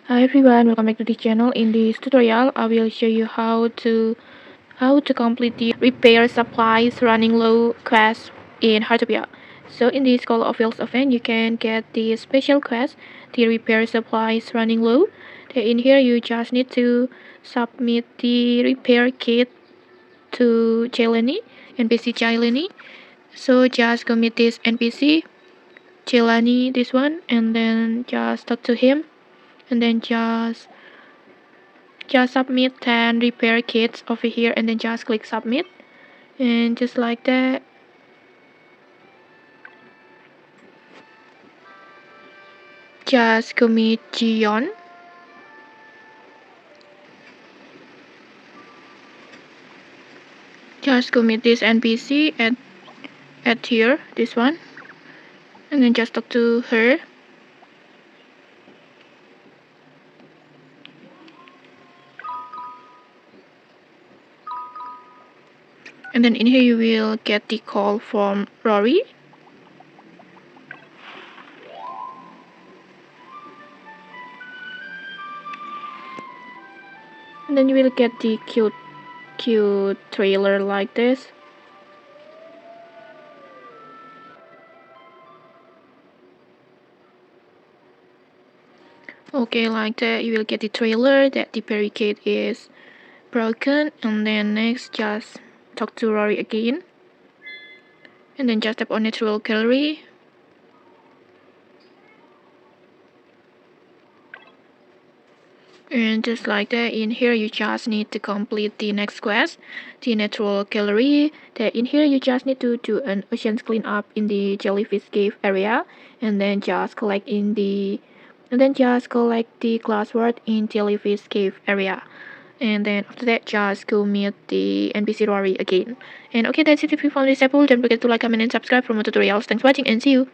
Hi everyone, welcome back to the channel. In this tutorial, I will show you how to complete the repair supplies running low quest in Heartopia. So in this Call of Whales event, you can get the special quest, the repair supplies running low. In here, you just need to submit the repair kit to Jelani, NPC Jelani. So just commit this NPC Jelani, this one, and then just talk to him, and then just submit 10 repair kits over here, and then just click submit, and just like that. Just commit Jiyoon, just commit this NPC at here, this one, and then just talk to her. And then in here you will get the call from Rory. And then you will get the cute trailer like this. Okay, like that you will get the trailer that the barricade is broken. And then next, just talk to Rory again, and then just tap on natural gallery. And just like that, in here you just need to complete the next quest, the natural gallery. That in here you just need to do an oceans cleanup in the jellyfish cave area, and then just collect the glasswort in jellyfish cave area. And then after that, just go meet the NPC Rory again. And okay, that's it. If you found this helpful, don't forget to like, comment, and subscribe for more tutorials. Thanks for watching, and see you.